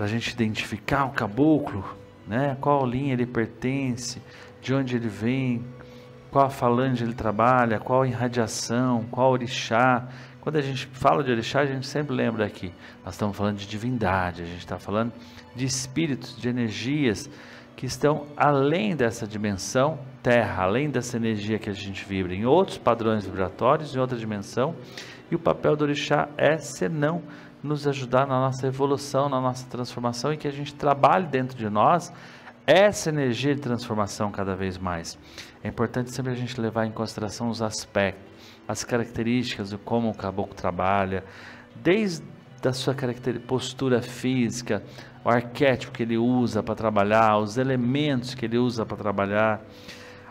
para a gente identificar o caboclo, né? Qual linha ele pertence, de onde ele vem, qual a falange ele trabalha, qual a irradiação, qual orixá. Quando a gente fala de orixá, a gente sempre lembra aqui, nós estamos falando de divindade, a gente está falando de espíritos, de energias que estão além dessa dimensão terra, além dessa energia que a gente vibra, em outros padrões vibratórios, em outra dimensão, e o papel do orixá é senão nos ajudar na nossa evolução, na nossa transformação, e que a gente trabalhe dentro de nós essa energia de transformação cada vez mais. É importante sempre a gente levar em consideração os aspectos, as características de como o caboclo trabalha, desde a sua postura física, o arquétipo que ele usa para trabalhar, os elementos que ele usa para trabalhar,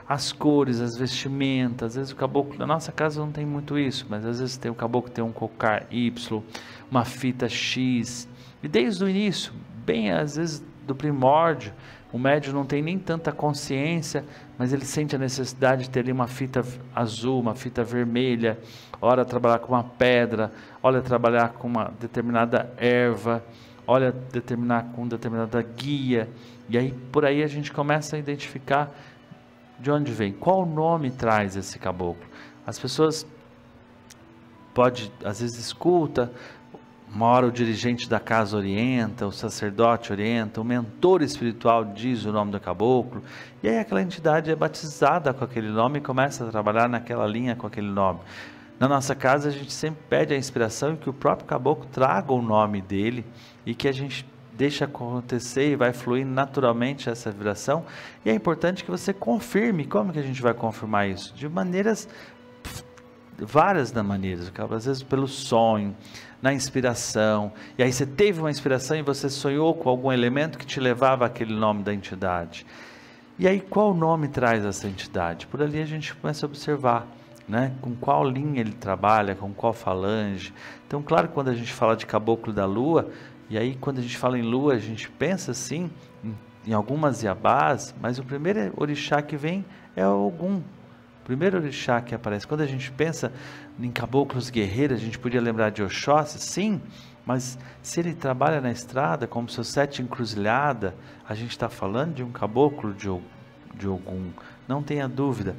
as cores, as vestimentas. Às vezes o caboclo, na nossa casa não tem muito isso, mas às vezes tem o caboclo que tem um cocar Y, uma fita X, e desde o início, bem às vezes do primórdio, o médium não tem nem tanta consciência, mas ele sente a necessidade de ter ali uma fita azul, uma fita vermelha, ora trabalhar com uma pedra, ora trabalhar com uma determinada erva, ora determinar com determinada guia, e aí por aí a gente começa a identificar de onde vem, qual nome traz esse caboclo. As pessoas às vezes escuta, uma hora o dirigente da casa orienta, o sacerdote orienta, o mentor espiritual diz o nome do caboclo, e aí aquela entidade é batizada com aquele nome e começa a trabalhar naquela linha com aquele nome. Na nossa casa a gente sempre pede a inspiração e que o próprio caboclo traga o nome dele e que a gente deixa acontecer e vai fluir naturalmente essa vibração. E é importante que você confirme. Como que a gente vai confirmar isso? De várias maneiras, às vezes pelo sonho, na inspiração, e aí você teve uma inspiração e você sonhou com algum elemento que te levava àquele nome da entidade, e aí qual nome traz essa entidade? Por ali a gente começa a observar, né? Com qual linha ele trabalha, com qual falange. Então claro que quando a gente fala de caboclo da lua, e aí quando a gente fala em lua, a gente pensa assim, em algumas iabás, mas o primeiro orixá que vem é o Ogum. O primeiro orixá que aparece, quando a gente pensa em caboclos guerreiros, a gente podia lembrar de Oxóssi, sim, mas se ele trabalha na estrada, como seu sete encruzilhada, a gente está falando de um caboclo de Ogum, não tenha dúvida.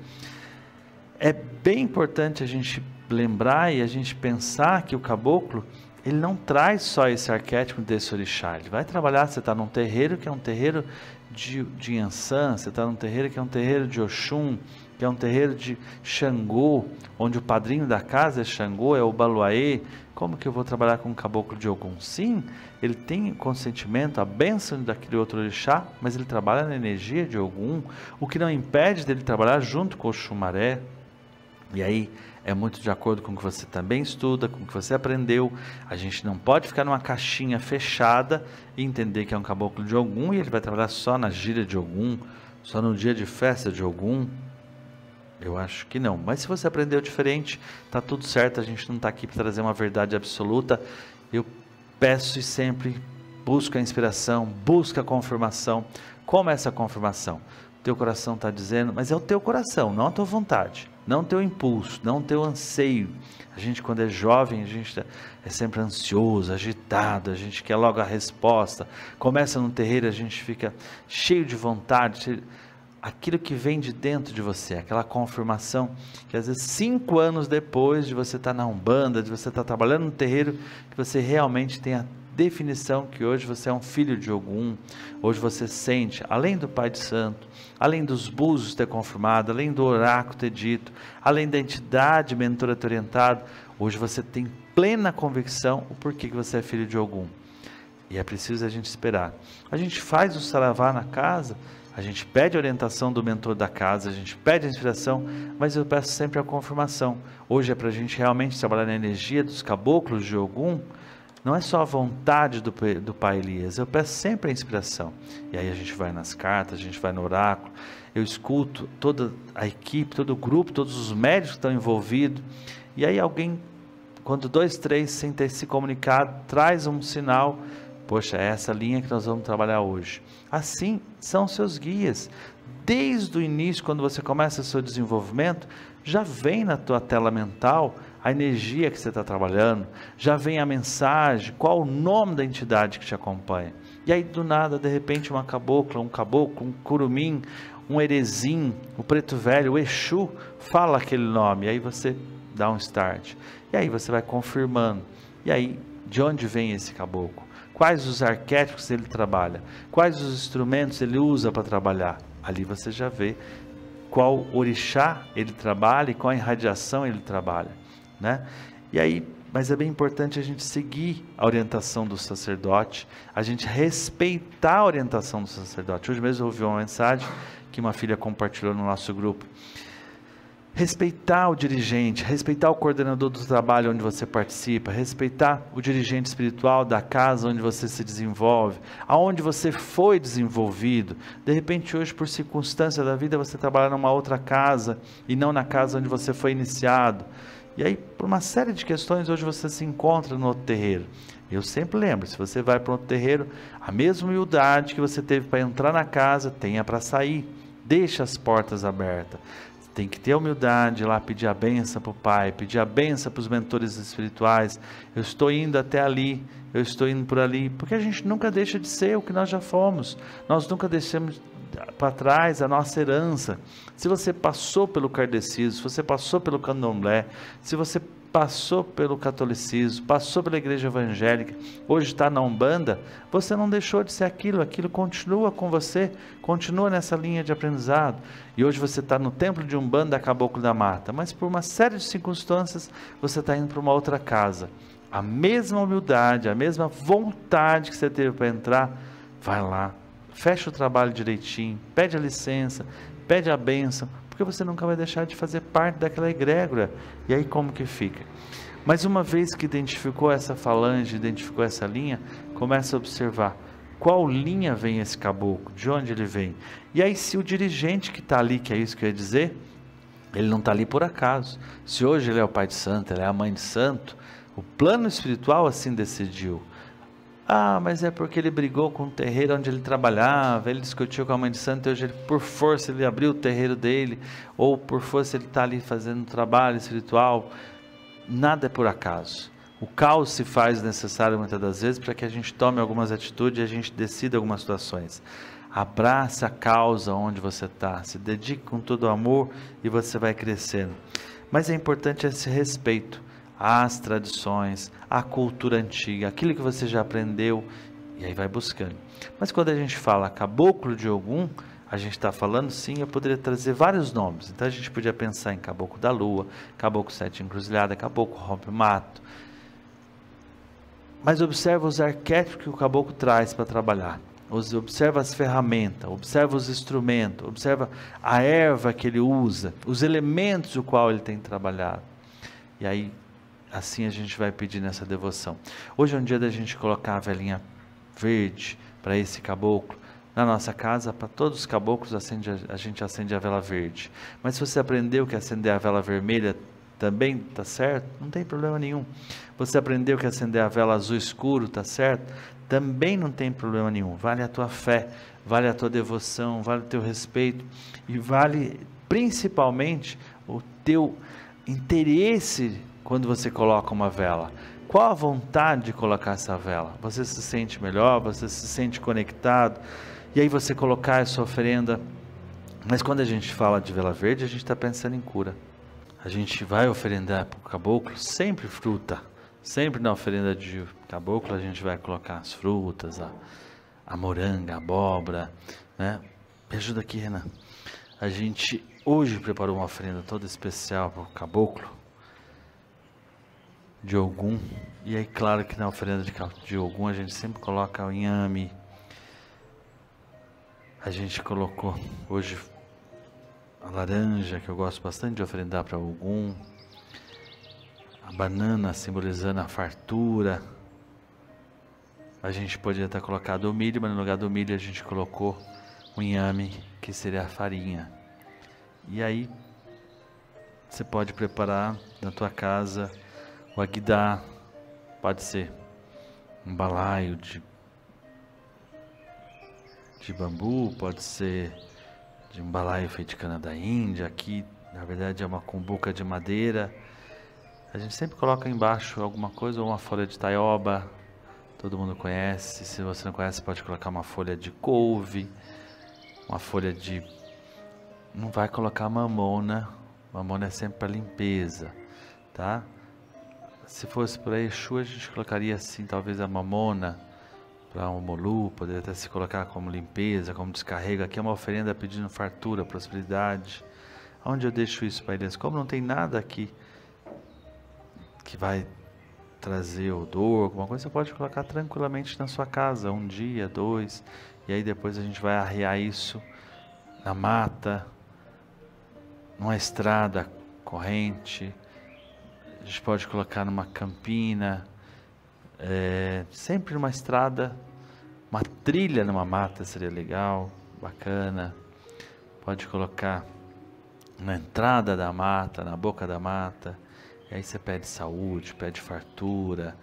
É bem importante a gente lembrar e a gente pensar que o caboclo, ele não traz só esse arquétipo desse orixá, ele vai trabalhar, você está num terreiro que é um terreiro de Yansan, você está num terreiro que é um terreiro de Oxum, que é um terreiro de Xangô, onde o padrinho da casa é Xangô, é o Baluaê. Como que eu vou trabalhar com o caboclo de Ogum? Sim, ele tem consentimento, a bênção daquele outro orixá, mas ele trabalha na energia de Ogum, o que não impede dele trabalhar junto com o Xumaré. E aí é muito de acordo com o que você também estuda, com o que você aprendeu. A gente não pode ficar numa caixinha fechada e entender que é um caboclo de Ogum e ele vai trabalhar só na gira de Ogum, só no dia de festa de Ogum. Eu acho que não, mas se você aprendeu diferente, tá tudo certo, a gente não está aqui para trazer uma verdade absoluta. Eu peço e sempre busco a inspiração, busco a confirmação. Como é essa confirmação? O teu coração está dizendo, mas é o teu coração, não a tua vontade, não o teu impulso, não o teu anseio. A gente quando é jovem, a gente é sempre ansioso, agitado, a gente quer logo a resposta. Começa no terreiro, a gente fica cheio de vontade, aquilo que vem de dentro de você, aquela confirmação que às vezes 5 anos depois de você estar na Umbanda, de você estar trabalhando no terreiro, que você realmente tem a definição que hoje você é um filho de Ogum, hoje você sente, além do Pai de Santo, além dos búzios ter confirmado, além do oráculo ter dito, além da entidade mentora ter orientado, hoje você tem plena convicção o porquê que você é filho de Ogum. E é preciso a gente esperar. A gente faz o saravá na casa, a gente pede a orientação do mentor da casa, a gente pede a inspiração, mas eu peço sempre a confirmação. Hoje é para a gente realmente trabalhar na energia dos caboclos de Ogum, não é só a vontade do Pai Elias, eu peço sempre a inspiração. E aí a gente vai nas cartas, a gente vai no oráculo, eu escuto toda a equipe, todo o grupo, todos os médicos que estão envolvidos, e aí alguém, quando 2, 3, sem ter se comunicado, traz um sinal, poxa, é essa linha que nós vamos trabalhar hoje. Assim são seus guias. Desde o início, quando você começa o seu desenvolvimento, já vem na tua tela mental a energia que você está trabalhando, já vem a mensagem, qual o nome da entidade que te acompanha. E aí do nada, de repente, uma cabocla, um caboclo, um curumim, um erezim, o preto velho, o Exu, fala aquele nome, e aí você dá um start, e aí você vai confirmando, e aí de onde vem esse caboclo? Quais os arquétipos ele trabalha? Quais os instrumentos ele usa para trabalhar? Ali você já vê qual orixá ele trabalha e qual irradiação ele trabalha, né? E aí, mas é bem importante a gente seguir a orientação do sacerdote, a gente respeitar a orientação do sacerdote. Hoje mesmo eu ouvi uma mensagem que uma filha compartilhou no nosso grupo. Respeitar o dirigente, respeitar o coordenador do trabalho onde você participa, respeitar o dirigente espiritual da casa onde você se desenvolve, aonde você foi desenvolvido. De repente hoje, por circunstância da vida, você trabalha numa outra casa e não na casa onde você foi iniciado. E aí, por uma série de questões, hoje você se encontra no outro terreiro. Eu sempre lembro, se você vai para outro terreiro, a mesma humildade que você teve para entrar na casa, tenha para sair. Deixa as portas abertas. Tem que ter a humildade, ir lá pedir a benção para o Pai, pedir a benção para os mentores espirituais. Eu estou indo até ali, eu estou indo por ali, porque a gente nunca deixa de ser o que nós já fomos. Nós nunca deixamos para trás a nossa herança. Se você passou pelo kardecismo, se você passou pelo candomblé, se você passou pelo catolicismo, passou pela igreja evangélica, hoje está na Umbanda, você não deixou de ser aquilo continua com você, continua nessa linha de aprendizado, e hoje você está no templo de Umbanda Caboclo da Mata, mas por uma série de circunstâncias, você está indo para uma outra casa, a mesma humildade, a mesma vontade que você teve para entrar, vai lá, fecha o trabalho direitinho, pede a licença, pede a bênção, porque você nunca vai deixar de fazer parte daquela egrégora. E aí como que fica? Mas uma vez que identificou essa falange, identificou essa linha, começa a observar qual linha vem esse caboclo, de onde ele vem. E aí se o dirigente que está ali, que é isso que eu ia dizer, ele não está ali por acaso. Se hoje ele é o pai de santo, ele é a mãe de santo, o plano espiritual assim decidiu. Ah, mas é porque ele brigou com o terreiro onde ele trabalhava, ele discutiu com a mãe de santo, e hoje ele, por força ele abriu o terreiro dele, ou por força ele está ali fazendo um trabalho espiritual. Nada é por acaso. O caos se faz necessário muitas das vezes para que a gente tome algumas atitudes e a gente decida algumas situações. Abraça a causa onde você está, se dedique com todo o amor e você vai crescendo. Mas é importante esse respeito às tradições, à cultura antiga, aquilo que você já aprendeu, e aí vai buscando. Mas quando a gente fala caboclo de Ogum, a gente está falando, sim, eu poderia trazer vários nomes. Então a gente podia pensar em caboclo da lua, caboclo sete encruzilhada, caboclo rompe mato. Mas observa os arquétipos que o caboclo traz para trabalhar. Observa as ferramentas, observa os instrumentos, observa a erva que ele usa, os elementos o qual ele tem trabalhado. E aí, assim a gente vai pedir nessa devoção. Hoje é um dia da gente colocar a velinha verde para esse caboclo. Na nossa casa, para todos os caboclos, a gente acende a vela verde. Mas se você aprendeu que acender a vela vermelha também está certo, não tem problema nenhum. Você aprendeu que acender a vela azul escuro está certo, também não tem problema nenhum. Vale a tua fé, vale a tua devoção, vale o teu respeito e vale principalmente o teu interesse quando você coloca uma vela. Qual a vontade de colocar essa vela? Você se sente melhor, você se sente conectado, e aí você colocar essa oferenda. Mas quando a gente fala de vela verde, a gente está pensando em cura. A gente vai oferendar para o caboclo sempre fruta, sempre na oferenda de caboclo a gente vai colocar as frutas, a moranga, a abóbora, né? Me ajuda aqui, Renan. A gente hoje preparou uma oferenda toda especial para o caboclo de Ogum, e aí claro que na oferenda de Ogum a gente sempre coloca o inhame. A gente colocou hoje a laranja, que eu gosto bastante de oferendar para Ogum, a banana simbolizando a fartura. A gente podia ter colocado o milho, mas no lugar do milho a gente colocou o inhame, que seria a farinha. E aí você pode preparar na tua casa o aguidá, pode ser um balaio de bambu, pode ser de um balaio feito de cana da Índia. Aqui na verdade é uma cumbuca de madeira. A gente sempre coloca embaixo alguma coisa, ou uma folha de taioba, todo mundo conhece. Se você não conhece, pode colocar uma folha de couve, uma folha de... Não vai colocar mamona, mamona é sempre para limpeza, tá? Se fosse para Exu, a gente colocaria assim, talvez a mamona, para um Molu, poderia até se colocar como limpeza, como descarrego. Aqui é uma oferenda pedindo fartura, prosperidade. Onde eu deixo isso para eles? Como não tem nada aqui que vai trazer odor, alguma coisa, você pode colocar tranquilamente na sua casa, 1 dia, 2, e aí depois a gente vai arrear isso na mata, numa estrada corrente, a gente pode colocar numa campina, sempre numa estrada, uma trilha numa mata seria legal, bacana. Pode colocar na entrada da mata, na boca da mata, e aí você pede saúde, pede fartura,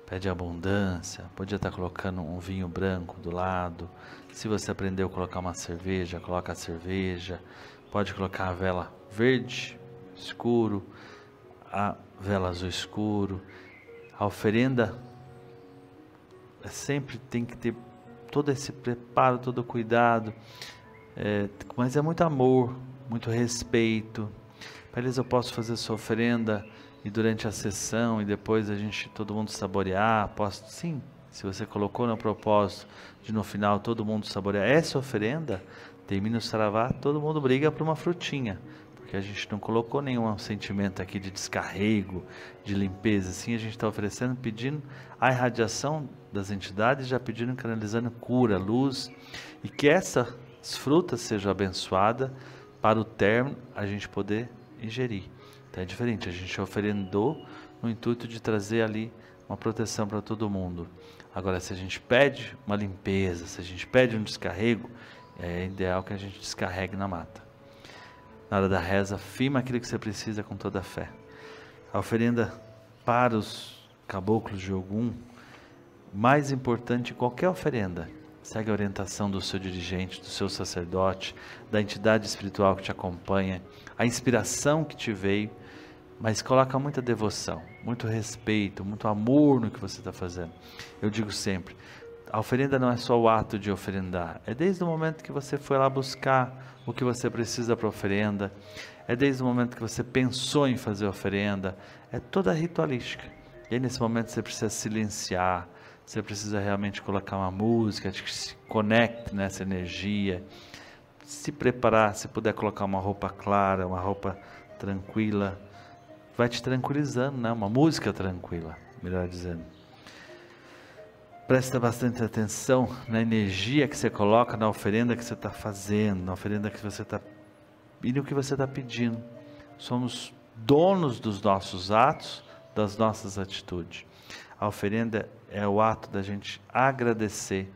pede abundância. Podia estar colocando um vinho branco do lado. Se você aprendeu a colocar uma cerveja, coloca a cerveja. Pode colocar a vela verde escuro, a vela azul escuro. A oferenda sempre tem que ter todo esse preparo, todo o cuidado, mas é muito amor, muito respeito. Para eles eu posso fazer sua oferenda e durante a sessão e depois todo mundo saborear. Posso, sim, se você colocou no propósito de no final todo mundo saborear essa oferenda, termina o saravá, todo mundo briga por uma frutinha, porque a gente não colocou nenhum sentimento aqui de descarrego, de limpeza. Sim, a gente está oferecendo, pedindo a irradiação das entidades, já pedindo, canalizando cura, luz, e que essas frutas sejam abençoadas para o término a gente poder ingerir. Então é diferente, a gente oferendou no intuito de trazer ali uma proteção para todo mundo. Agora, se a gente pede uma limpeza, se a gente pede um descarrego, é ideal que a gente descarregue na mata. Na hora da reza, firma aquilo que você precisa com toda a fé. A oferenda para os caboclos de Ogum, mais importante, qualquer oferenda, segue a orientação do seu dirigente, do seu sacerdote, da entidade espiritual que te acompanha, a inspiração que te veio, mas coloca muita devoção, muito respeito, muito amor no que você está fazendo. Eu digo sempre, a oferenda não é só o ato de oferendar, é desde o momento que você foi lá buscar o que você precisa para a oferenda, é desde o momento que você pensou em fazer a oferenda, é toda a ritualística. E aí nesse momento você precisa silenciar, você precisa realmente colocar uma música que se conecte nessa energia, se preparar, se puder colocar uma roupa clara, uma roupa tranquila, vai te tranquilizando, né? Uma música tranquila, melhor dizendo. Presta bastante atenção na energia que você coloca na oferenda que você está fazendo, na oferenda que você está e no que você está pedindo. Somos donos dos nossos atos, das nossas atitudes. A oferenda é o ato da gente agradecer,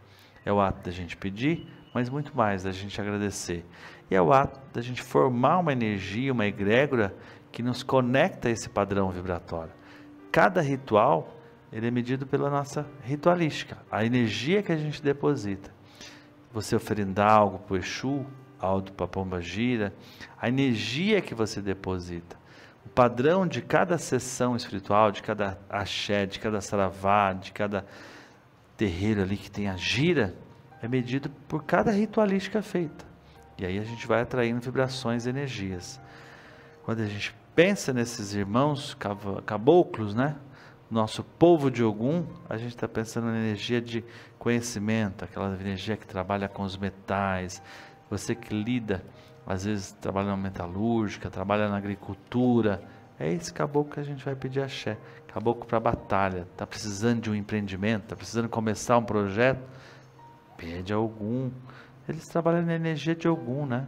é o ato da gente pedir, mas muito mais da gente agradecer. E é o ato da gente formar uma energia, uma egrégora que nos conecta a esse padrão vibratório. Cada ritual, ele é medido pela nossa ritualística, a energia que a gente deposita. Você oferendar algo para o Exu, algo para a Pombagira, a energia que você deposita. O padrão de cada sessão espiritual, de cada axé, de cada saravá, de cada terreiro ali que tem a gira, é medido por cada ritualística feita. E aí a gente vai atraindo vibrações e energias. Quando a gente pensa nesses irmãos caboclos, né? Nosso povo de Ogum, a gente está pensando na energia de conhecimento, aquela energia que trabalha com os metais. Você que lida, às vezes trabalha na metalúrgica, trabalha na agricultura, é esse caboclo que a gente vai pedir axé. Caboclo para batalha, está precisando de um empreendimento, está precisando começar um projeto, pede a Ogum. Eles trabalham na energia de Ogum, né?